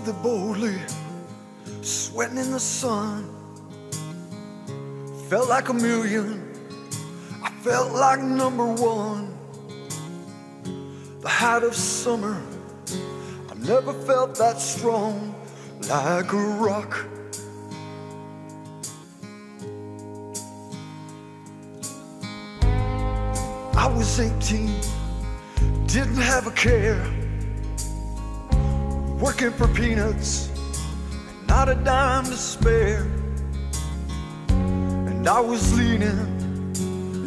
there boldly, sweating in the sun. Felt like a million, I felt like number one. The height of summer, I've never felt that strong, like a rock. I was 18, didn't have a care, working for peanuts, and not a dime to spare. And I was leaning,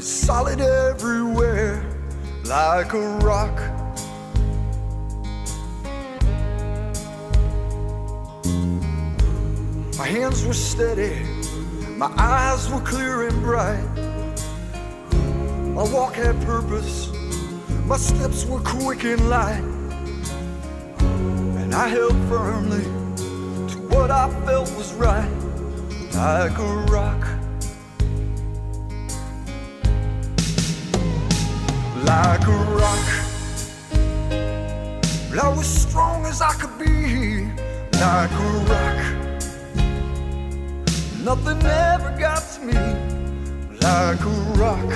solid everywhere, like a rock. My hands were steady, my eyes were clear and bright. My walk had purpose, my steps were quick and light. And I held firmly to what I felt was right, like a rock. Like a rock. But I was strong as I could be, like a rock. Nothing ever got to me, like a rock.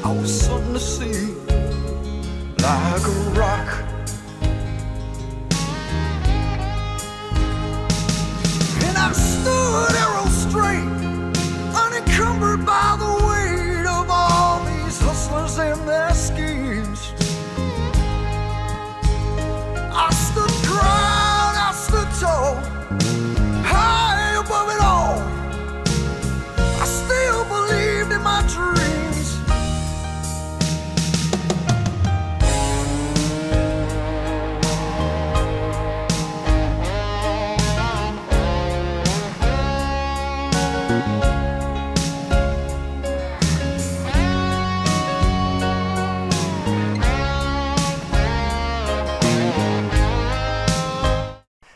I was something to see, like a rock. And I stood arrow straight, unencumbered by the weight of all these hustlers and their schemes. I stood proud, I stood tall, high above it all. I still believed in my dreams.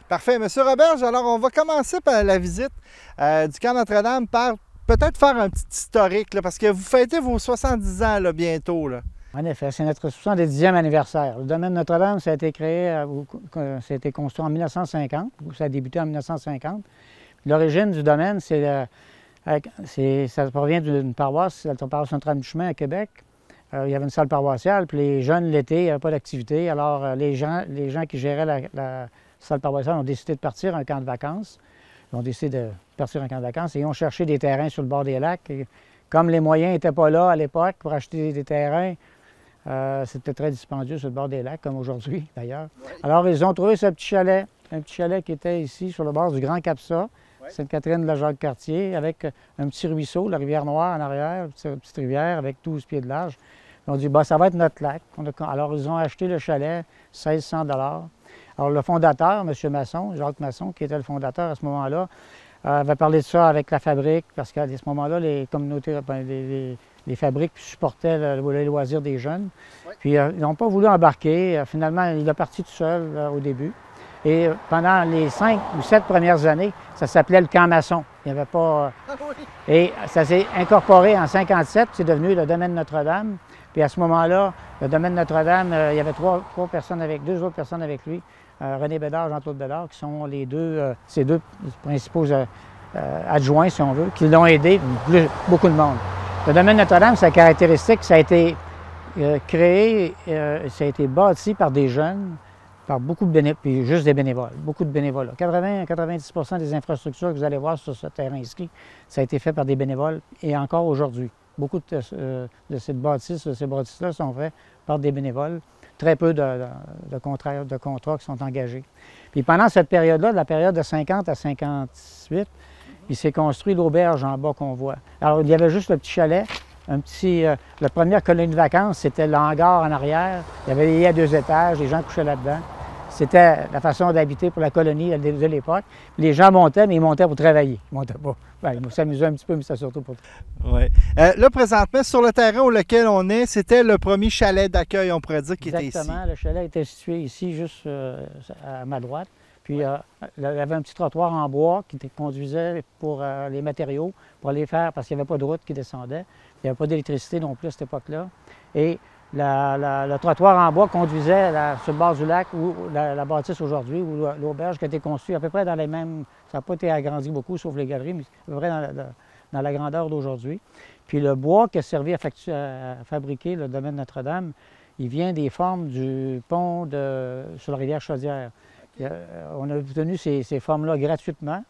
Parfait. Monsieur Roberge, alors on va commencer par la visite du camp Notre-Dame par peut-être faire un petit historique, là, parce que vous fêtez vos 70 ans là, bientôt. Là. En effet, c'est notre 70e anniversaire. Le domaine Notre-Dame, ça a été créé, ça a été construit en 1950, ça a débuté en 1950. L'origine du domaine, ça provient d'une paroisse, la paroisse Notre-Dame du Chemin à Québec. Il y avait une salle paroissiale, puis les jeunes, l'été, il n'y avait pas d'activité. Alors, les gens qui géraient la salle paroissiale ont décidé de partir un camp de vacances. Ils ont décidé de partir un camp de vacances et ils ont cherché des terrains sur le bord des lacs. Et comme les moyens n'étaient pas là à l'époque pour acheter des terrains, c'était très dispendieux sur le bord des lacs, comme aujourd'hui d'ailleurs. Oui. Alors, ils ont trouvé ce petit chalet, un petit chalet qui était ici sur le bord du Grand Capsa, oui. Sainte-Catherine-de-la-Jacques-Cartier, avec un petit ruisseau, la rivière Noire en arrière, une petite rivière avec 12 pieds de large. Ils ont dit, bah, ça va être notre lac. Alors, ils ont acheté le chalet, 1 600 $. Alors, le fondateur, M. Masson, Jacques Masson, qui était le fondateur à ce moment-là, avait parlé de ça avec la fabrique, parce qu'à ce moment-là, les communautés, les fabriques supportaient les loisirs des jeunes. Oui. Puis, ils n'ont pas voulu embarquer. Finalement, il est parti tout seul au début. Et pendant les 5 ou 7 premières années, ça s'appelait le camp Masson. Il n'y avait pas... Et ça s'est incorporé en 1957, c'est devenu le domaine Notre-Dame. Puis à ce moment-là, le domaine Notre-Dame, il y avait deux autres personnes avec lui, René Bédard et Jean-Claude Bédard, qui sont ces deux principaux adjoints, si on veut, qui l'ont aidé, beaucoup de monde. Le domaine Notre-Dame, sa caractéristique, ça a été créé, ça a été bâti par des jeunes, par beaucoup de bénévoles, puis juste des bénévoles, beaucoup de bénévoles. 80-90% des infrastructures que vous allez voir sur ce terrain ski, ça a été fait par des bénévoles, et encore aujourd'hui. Beaucoup de ces bâtisses-là sont faits par des bénévoles. Très peu de contrats qui sont engagés. Puis pendant cette période-là, de la période de 50 à 58, il s'est construit l'auberge en bas qu'on voit. Alors, il y avait juste le petit chalet, la première colonie de vacances, c'était l'hangar en arrière. Il y avait des lits à 2 étages, les gens couchaient là-dedans. C'était la façon d'habiter pour la colonie de l'époque. Les gens montaient, mais ils montaient pour travailler. Ils ne montaient pas. Ben, ils s'amusaient un petit peu, mais c'était surtout pour... Oui. Là, présentement, sur le terrain auquel on est, c'était le premier chalet d'accueil, on pourrait dire, qui était ici. Exactement. Le chalet était situé ici, juste à ma droite. Puis, il y avait un petit trottoir en bois qui conduisait pour les matériaux, pour aller faire, parce qu'il n'y avait pas de route qui descendait. Il n'y avait pas d'électricité non plus à cette époque-là. Et le trottoir en bois conduisait sur le bord du lac où la bâtisse aujourd'hui, ou l'auberge qui a été construite à peu près dans les mêmes... Ça n'a pas été agrandi beaucoup, sauf les galeries, mais à peu près dans la grandeur d'aujourd'hui. Puis le bois qui a servi à fabriquer le domaine Notre-Dame, il vient des formes du pont sur la rivière Chaudière. On a obtenu ces formes-là gratuitement,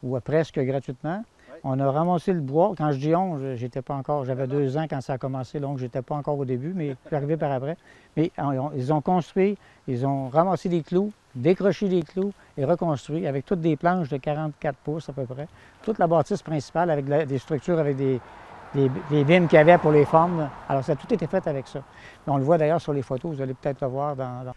ou presque gratuitement. On a ramassé le bois. Quand je dis on, j'étais pas encore, j'avais 2 ans quand ça a commencé, donc j'étais pas encore au début, mais je suis arrivé par après. Mais ils ont construit, ils ont ramassé des clous, décroché des clous et reconstruit avec toutes des planches de 44 pouces à peu près. Toute la bâtisse principale avec des structures avec des bimes qu'il y avait pour les formes. Alors ça a tout été fait avec ça. On le voit d'ailleurs sur les photos, vous allez peut-être le voir dans...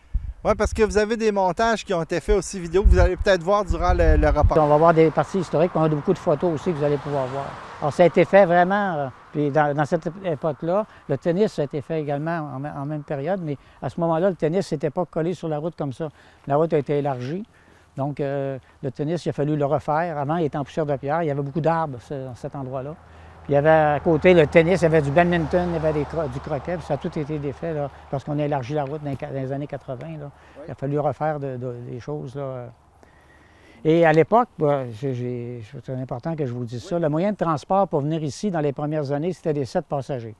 Oui, parce que vous avez des montages qui ont été faits aussi vidéo que vous allez peut-être voir durant le repas. On va voir des parties historiques, puis on a beaucoup de photos aussi que vous allez pouvoir voir. Alors ça a été fait vraiment, puis dans cette époque-là, le tennis a été fait également en même période, mais à ce moment-là, le tennis n'était pas collé sur la route comme ça. La route a été élargie, donc le tennis, il a fallu le refaire. Avant, il était en poussière de pierre, il y avait beaucoup d'arbres à cet endroit-là. Puis il y avait à côté le tennis, il y avait du badminton, il y avait du croquet, puis ça a tout été défait là, lorsqu'on a élargi la route dans les années 80. Là. Oui. Il a fallu refaire des choses. Là. Et à l'époque, c'est important que je vous dise ça, le moyen de transport pour venir ici dans les premières années, c'était des 7 passagers.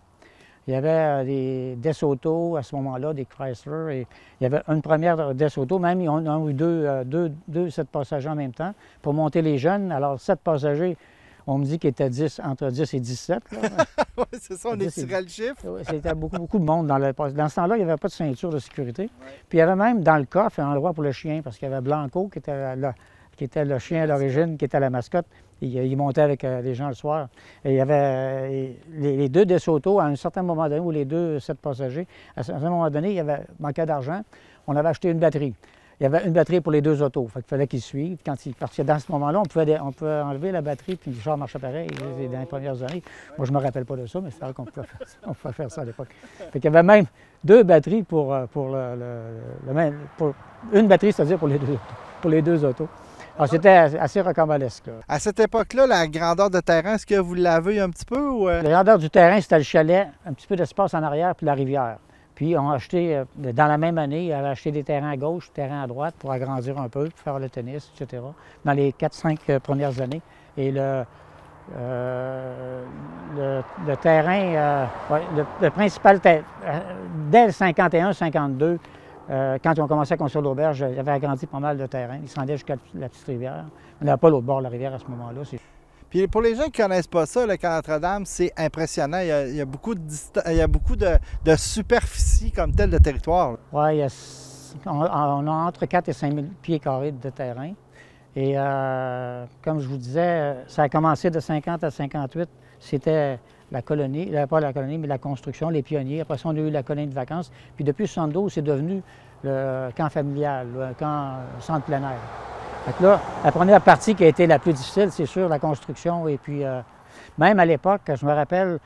Il y avait des DeSoto à ce moment-là, des Chrysler, et il y avait une première DeSoto, même ils ont eu deux 7 passagers en même temps pour monter les jeunes. Alors 7 passagers, on me dit qu'il était entre 10 et 17. Oui, c'est ça, on étirait le chiffre. C'était beaucoup de monde. Dans ce temps-là, il n'y avait pas de ceinture de sécurité. Ouais. Puis il y avait même dans le coffre un endroit pour le chien, parce qu'il y avait Blanco, qui était le chien à l'origine, qui était la mascotte. Il montait avec les gens le soir. Et il y avait les 2 DeSoto, à un certain moment donné, ou les 2 7 passagers, à un certain moment donné, il y avait manqué d'argent. On avait acheté une batterie. Il y avait une batterie pour les 2 autos. Fait qu'il fallait qu'ils suivent. Quand ils partaient dans ce moment-là, on pouvait enlever la batterie, puis le char marchait pareil dans les premières années. Moi, je ne me rappelle pas de ça, mais c'est vrai qu'on pouvait faire ça à l'époque. Fait qu'il y avait même 2 batteries pour une batterie, c'est-à-dire pour les deux autos. Alors, c'était assez rocambolesque. À cette époque-là, la grandeur de terrain, est-ce que vous l'avez un petit peu? Ou... La grandeur du terrain, c'était le chalet, un petit peu d'espace en arrière, puis la rivière. Puis on a acheté, dans la même année, il avait acheté des terrains à gauche, des terrains à droite pour agrandir un peu, pour faire le tennis, etc. Dans les 4-5 premières années. Et le terrain, le principal, dès le 51-52, quand ils ont commencé à construire l'auberge, il avait agrandi pas mal de terrain. Il se rendait jusqu'à la petite rivière. On n'avait pas l'autre bord de la rivière à ce moment-là. Puis pour les gens qui ne connaissent pas ça, le camp Notre-Dame, c'est impressionnant. Il y a beaucoup de superficie comme telle de territoire. Oui, on a entre 4 et 5 000 pieds carrés de terrain. Et comme je vous disais, ça a commencé de 50 à 58. C'était la colonie, pas la colonie, mais la construction, les pionniers. Après ça, on a eu la colonie de vacances. Puis depuis 72, c'est devenu le camp familial, le camp centre plein air. Donc là, la première partie qui a été la plus difficile, c'est sûr, la construction. Et puis, même à l'époque, je me rappelle,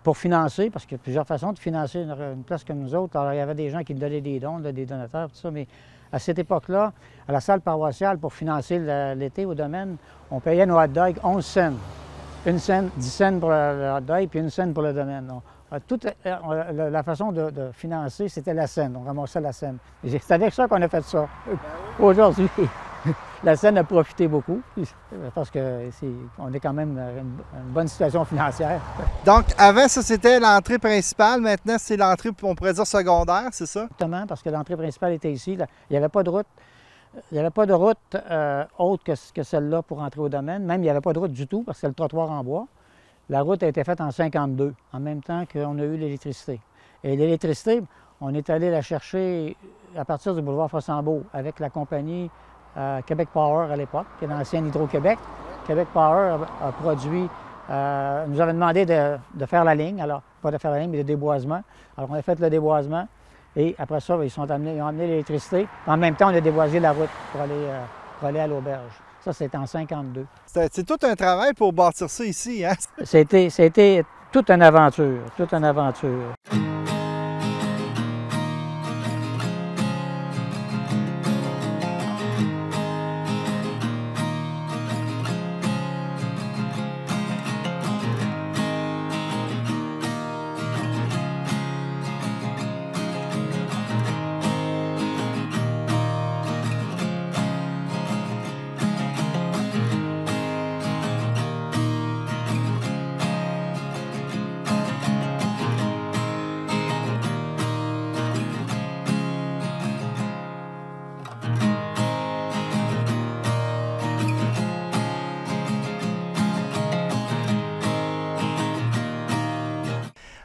pour financer, parce qu'il y a plusieurs façons de financer une place comme nous autres. Alors, il y avait des gens qui donnaient des dons, des donateurs, tout ça, mais à cette époque-là, à la salle paroissiale, pour financer l'été au domaine, on payait nos hot dogs 11 cents. 1 cent, 10 cents pour le hot dog, puis 1 cent pour le domaine. La façon de financer, c'était la scène. On ramassait la scène. C'est avec ça qu'on a fait ça. Aujourd'hui, la scène a profité beaucoup, parce qu'on est quand même dans une bonne situation financière. Donc, avant, ça, c'était l'entrée principale. Maintenant, c'est l'entrée, on pourrait dire, secondaire, c'est ça? Exactement, parce que l'entrée principale était ici. Il n'y avait pas de route. Il n'y avait pas de route autre que celle-là pour entrer au domaine. Même, il n'y avait pas de route du tout, parce que c'est le trottoir en bois. La route a été faite en 52, en même temps qu'on a eu l'électricité. Et l'électricité, on est allé la chercher à partir du boulevard Fossambeau avec la compagnie Québec Power à l'époque, qui est l'ancien Hydro-Québec. Québec Power a produit, nous avait demandé de faire la ligne, alors pas de faire la ligne, mais de déboisement. Alors on a fait le déboisement et après ça, ils ont amené l'électricité. En même temps, on a déboisé la route pour aller à l'auberge. Ça, c'était en 52. C'est tout un travail pour bâtir ça ici, hein? C'était toute une aventure, toute une aventure.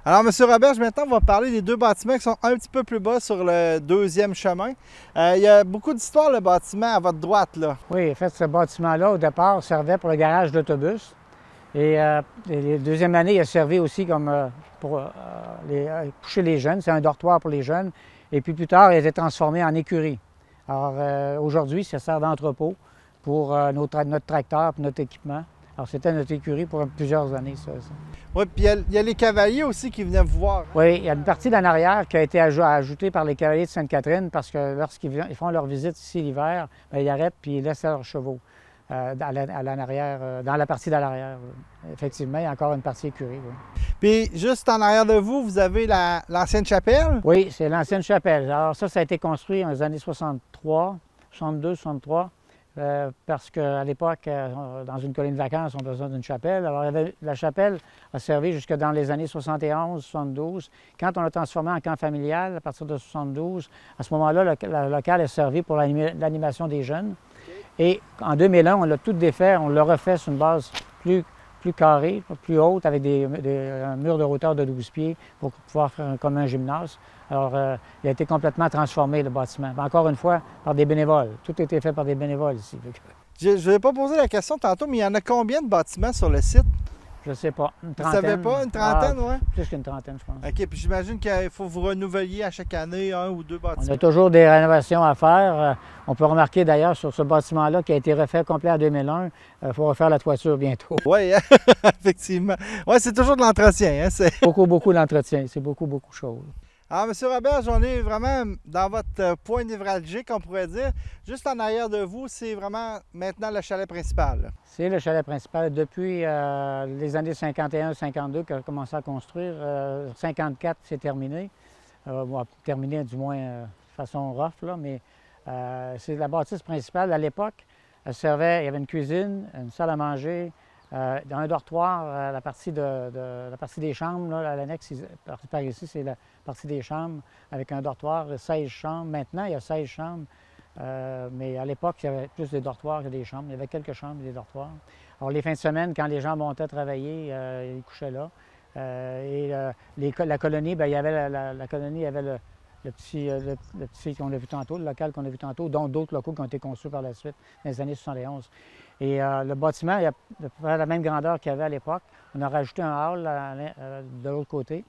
Alors, M. Roberge, maintenant, on va parler des deux bâtiments qui sont un petit peu plus bas sur le deuxième chemin. Il y a beaucoup d'histoires, le bâtiment à votre droite, là. Oui, en fait, ce bâtiment-là, au départ, servait pour le garage d'autobus. Et la deuxième année, il a servi aussi comme pour coucher les jeunes. C'est un dortoir pour les jeunes. Et puis plus tard, il a été transformé en écurie. Alors aujourd'hui, ça sert d'entrepôt pour notre tracteur, pour notre équipement. Alors c'était notre écurie pour plusieurs années, ça. Oui, puis il y a les cavaliers aussi qui venaient vous voir. Oui, il y a une partie d'en arrière qui a été ajoutée par les cavaliers de Sainte-Catherine parce que lorsqu'ils font leur visite ici l'hiver, ils arrêtent puis ils laissent leurs chevaux dans la partie de l'arrière. Effectivement, il y a encore une partie écurie. Oui. Puis juste en arrière de vous, vous avez l'ancienne chapelle? Oui, c'est l'ancienne chapelle. Alors ça a été construit dans les années 63, 62, 63. Parce qu'à l'époque, dans une colonie de vacances, on a besoin d'une chapelle. Alors, la chapelle a servi jusque dans les années 71, 72. Quand on l'a transformé en camp familial, à partir de 72, à ce moment-là, le local a servi pour l'animation des jeunes. Et en 2001, on l'a tout défait, on l'a refait sur une base plus carrée, plus haute, avec un mur de hauteur de 12 pieds pour pouvoir faire comme un gymnase. Alors, il a été complètement transformé, le bâtiment. Encore une fois, par des bénévoles. Tout a été fait par des bénévoles ici. Je ne vais pas poser la question tantôt, mais il y en a combien de bâtiments sur le site? Je ne sais pas. Une trentaine. trentaine. Vous savez pas? Une trentaine, oui? Plus qu'une trentaine, je pense. OK, puis j'imagine qu'il faut vous renouveler à chaque année un ou deux bâtiments. On a toujours des rénovations à faire. On peut remarquer d'ailleurs sur ce bâtiment-là qui a été refait complet en 2001, il faut refaire la toiture bientôt. Oui, effectivement. Oui, c'est toujours de l'entretien. Hein? Beaucoup d'entretien. C'est beaucoup de choses. Alors, M. Roberge, on est vraiment dans votre point névralgique, on pourrait dire. Juste en arrière de vous, c'est vraiment maintenant le chalet principal. C'est le chalet principal. Depuis les années 51-52 qu'on a commencé à construire, 54, c'est terminé. Terminé du moins de façon rough, là, mais c'est la bâtisse principale. À l'époque, elle servait, il y avait une cuisine, une salle à manger, dans un dortoir, la partie des chambres, l'annexe par ici, c'est la partie des chambres avec un dortoir, 16 chambres. Maintenant, il y a 16 chambres, mais à l'époque, il y avait plus des dortoirs que des chambres. Il y avait quelques chambres et des dortoirs. Alors, les fins de semaine, quand les gens montaient travailler, ils couchaient là. La colonie, bien, il y avait la colonie, il y avait le petit qu'on a vu tantôt, le local qu'on a vu tantôt, dont d'autres locaux qui ont été construits par la suite, dans les années 71. Et le bâtiment, il a à peu près la même grandeur qu'il y avait à l'époque. On a rajouté un hall de l'autre côté.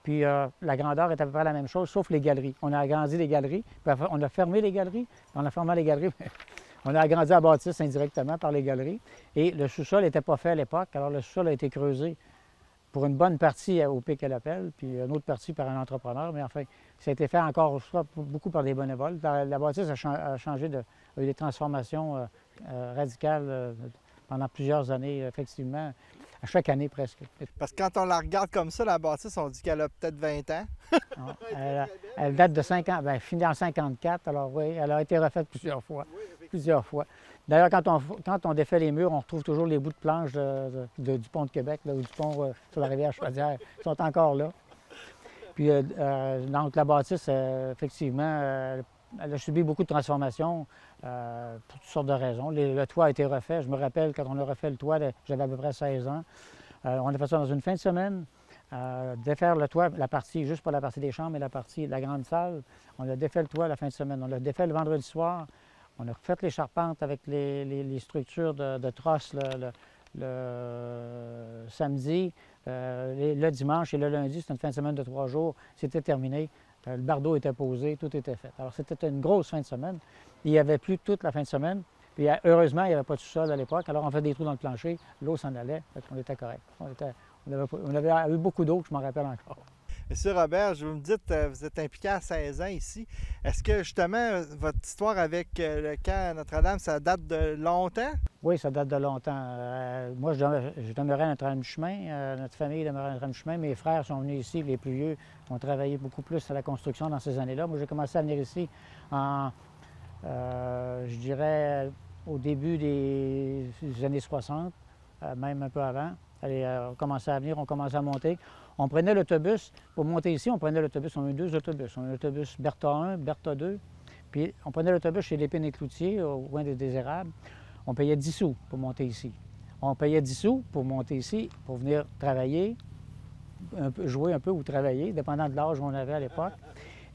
Puis la grandeur est à peu près la même chose, sauf les galeries. On a agrandi les galeries, puis on a fermé les galeries. On a fermé les galeries, on a agrandi la bâtisse indirectement par les galeries. Et le sous-sol n'était pas fait à l'époque, alors le sous-sol a été creusé pour une bonne partie au Pic et l'Appel, puis une autre partie par un entrepreneur. Mais enfin, ça a été fait encore beaucoup par des bénévoles. La bâtisse a changé, il y a eu des transformations radicales pendant plusieurs années, effectivement, à chaque année presque. Parce que quand on la regarde comme ça, la bâtisse, on dit qu'elle a peut-être 20 ans. Non, elle date de 50, bien, finie en 54, alors oui, elle a été refaite plusieurs fois. D'ailleurs, quand on défait les murs, on retrouve toujours les bouts de planches du pont de Québec, là, ou du pont sur la rivière Chaudière. Ils sont encore là. Puis, donc, la bâtisse, effectivement, elle a subi beaucoup de transformations pour toutes sortes de raisons. Le toit a été refait. Je me rappelle, quand on a refait le toit, j'avais à peu près 16 ans. On a fait ça dans une fin de semaine. Défaire le toit, juste pas la partie des chambres, mais la grande salle. On a défait le toit la fin de semaine. On l'a défait le vendredi soir. On a refait les charpentes avec les structures de trosses le samedi. Le dimanche et le lundi, c'était une fin de semaine de 3 jours. C'était terminé. Le bardeau était posé, tout était fait. Alors, c'était une grosse fin de semaine. Il n'y avait plus toute la fin de semaine. Puis, heureusement, il n'y avait pas de sous-sol à l'époque. Alors, on fait des trous dans le plancher. L'eau s'en allait. On était correct. On avait eu beaucoup d'eau, je m'en rappelle encore. Monsieur Robert, vous me dites, vous êtes impliqué à 16 ans ici. Est-ce que, justement, votre histoire avec le camp Notre-Dame, ça date de longtemps? Oui, ça date de longtemps. Moi, je demeurais à Notre-Dame-du-Chemin. Notre famille demeurait à Notre-Dame-du-Chemin. Mes frères sont venus ici, les plus vieux, ont travaillé beaucoup plus à la construction dans ces années-là. Moi, j'ai commencé à venir ici je dirais, au début des années 60, même un peu avant. On commençait à venir, on commençait à monter. On prenait l'autobus. Pour monter ici, on prenait l'autobus. On a eu 2 autobus. On a eu l'autobus Bertha 1, Bertha 2. Puis on prenait l'autobus chez l'Épine et Cloutier, au coin des Érables. On payait 10 sous pour monter ici. On payait 10 sous pour monter ici, pour venir travailler, jouer un peu ou travailler, dépendant de l'âge qu'on avait à l'époque.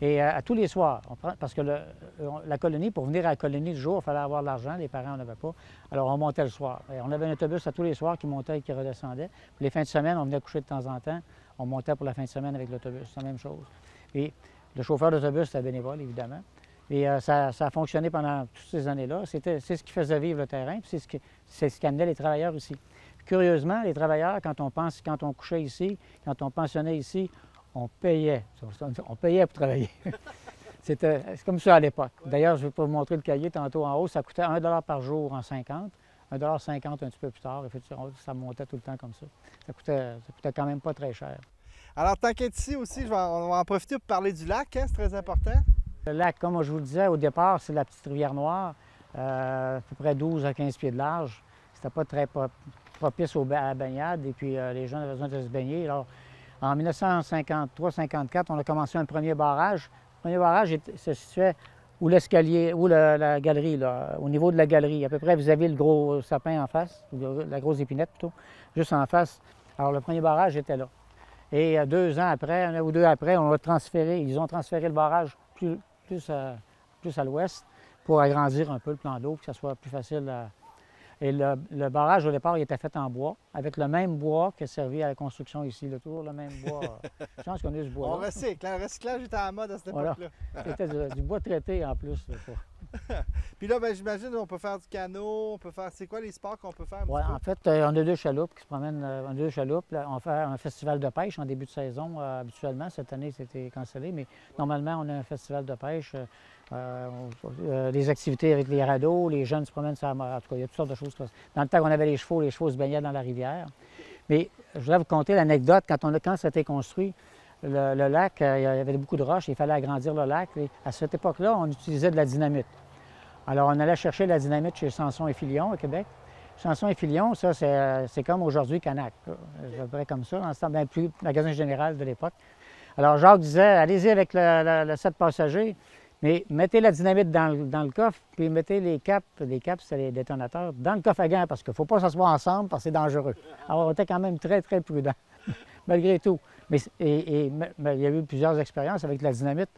Et à tous les soirs, parce que la colonie, pour venir à la colonie du jour, il fallait avoir de l'argent, les parents n'en avaient pas. Alors on montait le soir. Et on avait un autobus à tous les soirs qui montait et qui redescendait. Puis les fins de semaine, on venait coucher de temps en temps. On montait pour la fin de semaine avec l'autobus, c'est la même chose. Et le chauffeur d'autobus, c'était bénévole, évidemment. Et ça a fonctionné pendant toutes ces années-là. C'est ce qui faisait vivre le terrain, puis c'est ce qui amenait les travailleurs ici. Puis, curieusement, les travailleurs, quand on couchait ici, quand on pensionnait ici, on payait. On payait pour travailler. C'est comme ça à l'époque. D'ailleurs, je vais vous montrer le cahier tantôt en haut. Ça coûtait 1 $ par jour en 50, 1,50 $ un petit peu plus tard. Effectivement, ça montait tout le temps comme ça. Ça coûtait quand même pas très cher. Alors, tant qu'être ici aussi, on va en profiter pour parler du lac, hein? C'est très important. Le lac, comme je vous le disais au départ, c'est la petite rivière Noire, à peu près 12 à 15 pieds de large. C'était pas très propice à la baignade et puis les gens avaient besoin de se baigner. Alors, en 1953-54, on a commencé un premier barrage. Le premier barrage se situait où l'escalier, où la galerie, là, au niveau de la galerie. À peu près, vous avez le gros sapin en face, la grosse épinette plutôt, juste en face. Alors, le premier barrage était là. Et 2 ans après, 1 ou 2 après, ils ont transféré le barrage plus à l'ouest pour agrandir un peu le plan d'eau, que ça soit plus facile à... Et le barrage, au départ, il était fait en bois, avec le même bois qui a servi à la construction ici, toujours le même bois. Je pense qu'on a eu ce bois-là. On recycle. Le recyclage était à la mode à cette époque-là. C'était du bois traité en plus. Puis là, j'imagine on peut faire du canot, on peut faire... C'est quoi les sports qu'on peut faire? Oui, en fait, on a 2 chaloupes qui se promènent. On a 2 chaloupes. Là, on fait un festival de pêche en début de saison. Habituellement, cette année, c'était cancellé, mais normalement, on a un festival de pêche. Les activités avec les radeaux, les jeunes se promènent sur la mer. En tout cas, il y a toutes sortes de choses. Dans le temps qu'on avait les chevaux se baignaient dans la rivière. Mais je voudrais vous conter l'anecdote. Quand ça a été construit, le lac, il y avait beaucoup de roches, il fallait agrandir le lac. Et à cette époque-là, on utilisait de la dynamite. Alors, on allait chercher la dynamite chez Samson et Filion, au Québec. Samson et Filion, ça, c'est comme aujourd'hui Canac. C'est à peu près comme ça, dans le plus magasin général de l'époque. Alors, Jacques disait, allez-y avec le 7 passagers, mais mettez la dynamite dans le coffre, puis mettez les caps, c'est les détonateurs, dans le coffre à gants, parce qu'il ne faut pas s'asseoir ensemble, parce que c'est dangereux. Alors, on était quand même très, très prudents, malgré tout. Mais il y a eu plusieurs expériences avec la dynamite.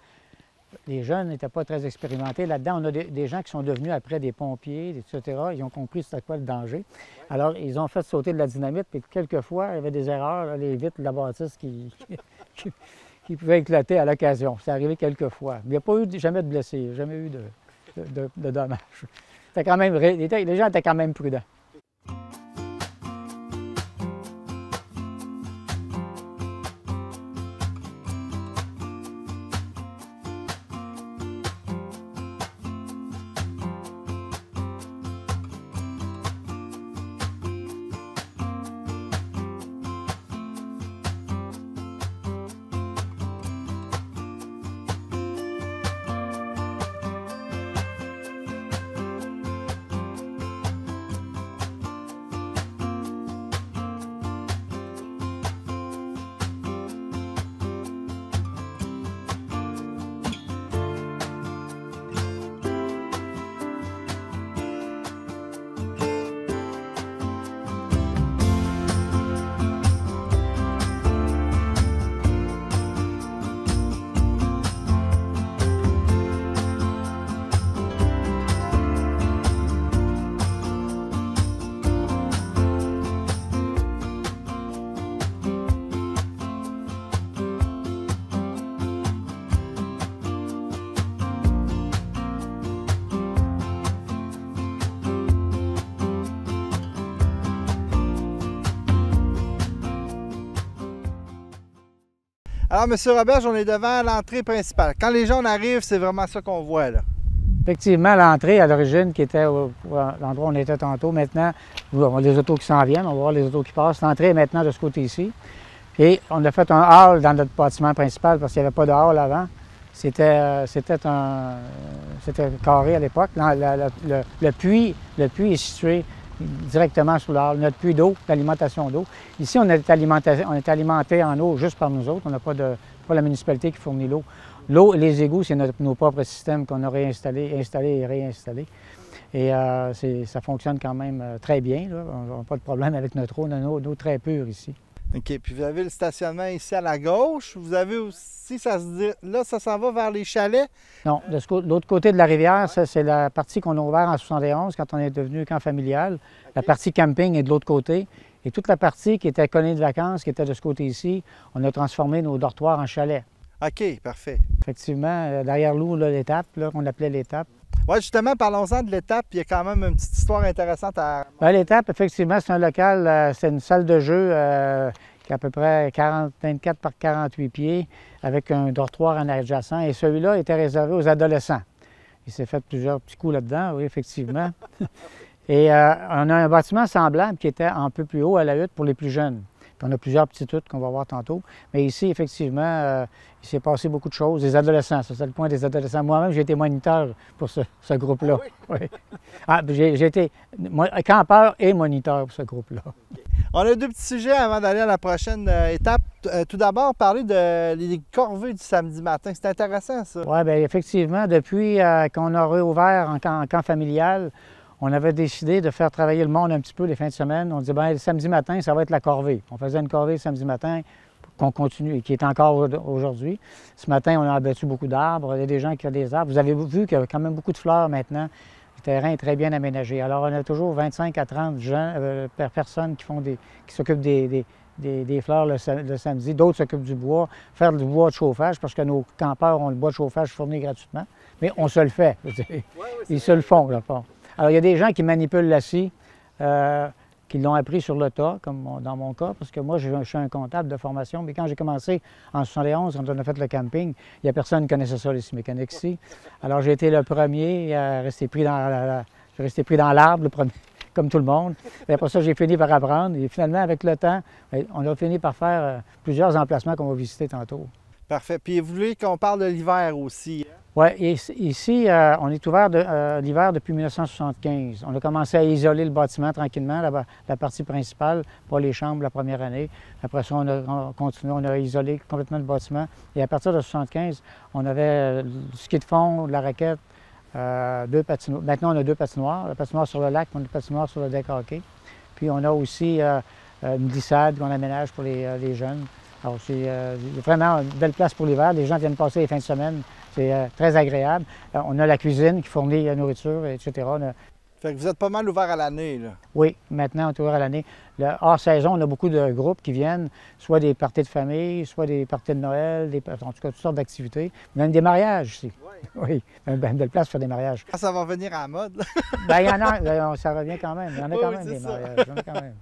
Les jeunes n'étaient pas très expérimentés. Là-dedans, on a des gens qui sont devenus après des pompiers, etc. Ils ont compris c'était quoi le danger. Alors, ils ont fait sauter de la dynamite, puis quelquefois, il y avait des erreurs, là, les vitres de la bâtisse qui pouvaient éclater à l'occasion. C'est arrivé quelques fois. Il n'y a pas eu jamais de blessés, jamais eu de dommages. Les gens étaient quand même prudents. Alors, M. Roberge, on est devant l'entrée principale. Quand les gens arrivent, c'est vraiment ça qu'on voit, là. Effectivement, l'entrée à l'origine, qui était l'endroit où on était tantôt, maintenant, on voit les autos qui s'en viennent, on va voir les autos qui passent. L'entrée est maintenant de ce côté-ci. Et on a fait un hall dans notre bâtiment principal parce qu'il n'y avait pas de hall avant. C'était carré à l'époque. Le puits est situé directement sous le hall. Notre puits d'eau, d'alimentation d'eau. Ici, on est alimenté en eau juste par nous autres. On n'a pas la municipalité qui fournit l'eau. L'eau et les égouts, c'est nos propres systèmes qu'on a installés et réinstallés. Et ça fonctionne quand même très bien, là. On n'a pas de problème avec notre eau. On a une eau très pure ici. OK. Puis vous avez le stationnement ici à la gauche. Vous avez aussi, là, ça s'en va vers les chalets. Non, de l'autre côté de la rivière, ça, c'est la partie qu'on a ouverte en 71 quand on est devenu camp familial. La partie camping est de l'autre côté. Et toute la partie qui était colonie de vacances, qui était de ce côté-ci, on a transformé nos dortoirs en chalets. OK, parfait. Effectivement, derrière nous, l'étape, qu'on appelait l'étape. Oui, justement, parlons-en de l'étape. Il y a quand même une petite histoire intéressante à... Bien, l'étape, effectivement, c'est un local, c'est une salle de jeu qui est à peu près 24 par 48 pieds, avec un dortoir en adjacent. Et celui-là était réservé aux adolescents. Il s'est fait plusieurs petits coups là-dedans, oui, effectivement. Et on a un bâtiment semblable qui était un peu plus haut à la hutte pour les plus jeunes. Puis on a plusieurs petites huttes qu'on va voir tantôt. Mais ici, effectivement, il s'est passé beaucoup de choses. Les adolescents, ça c'est le point des adolescents. Moi-même, j'ai été moniteur pour ce groupe-là. Oui. Ah, j'ai été campeur et moniteur pour ce groupe-là. On a deux petits sujets avant d'aller à la prochaine étape. Tout d'abord, parler des corvées du samedi matin. C'est intéressant, ça. Oui, bien, effectivement, depuis qu'on a réouvert en camp familial, on avait décidé de faire travailler le monde un petit peu les fins de semaine. On disait, bien, le samedi matin, ça va être la corvée. On faisait une corvée le samedi matin qu'on continue et qui est encore aujourd'hui. Ce matin, on a abattu beaucoup d'arbres. Il y a des gens qui ont des arbres. Vous avez vu qu'il y a quand même beaucoup de fleurs maintenant. Le terrain est très bien aménagé. Alors, on a toujours 25 à 30 gens, personnes qui s'occupent des fleurs le samedi. D'autres s'occupent du bois, faire du bois de chauffage, parce que nos campeurs ont le bois de chauffage fourni gratuitement. Mais on se le fait. Ils se le font, là. Alors, il y a des gens qui manipulent la scie, qui l'ont appris sur le tas, comme dans mon cas, parce que moi, je suis un comptable de formation, mais quand j'ai commencé en 71, quand on a fait le camping, il n'y a personne qui connaissait ça, les scies mécaniques ici. Alors, j'ai été le premier à rester pris dans l'arbre, le premier, comme tout le monde. Et après ça, j'ai fini par apprendre. Et finalement, avec le temps, on a fini par faire plusieurs emplacements qu'on va visiter tantôt. Parfait. Puis vous voulez qu'on parle de l'hiver aussi? Oui, ici, on est ouvert l'hiver depuis 1975. On a commencé à isoler le bâtiment tranquillement, la partie principale, pas les chambres la première année. Après ça, on a continué, on a isolé complètement le bâtiment. Et à partir de 1975, on avait le ski de fond, la raquette, deux patinoires. Maintenant, on a deux patinoires, la patinoire sur le lac et une patinoire sur le deck hockey. Puis on a aussi une glissade qu'on aménage pour les jeunes. Alors, c'est vraiment une belle place pour l'hiver. Les gens viennent passer les fins de semaine. C'est très agréable. On a la cuisine qui fournit la nourriture, etc. Fait que vous êtes pas mal ouvert à l'année, là. Oui, maintenant, on est ouvert à l'année. Hors saison, on a beaucoup de groupes qui viennent, soit des parties de famille, soit des parties de Noël, en tout cas, toutes sortes d'activités. Même des mariages ici. Oui, une belle place pour faire des mariages. Ça va venir à la mode, là. Bien, il y en a, ça revient quand même. Il y en a quand même des mariages. Il y en a quand même.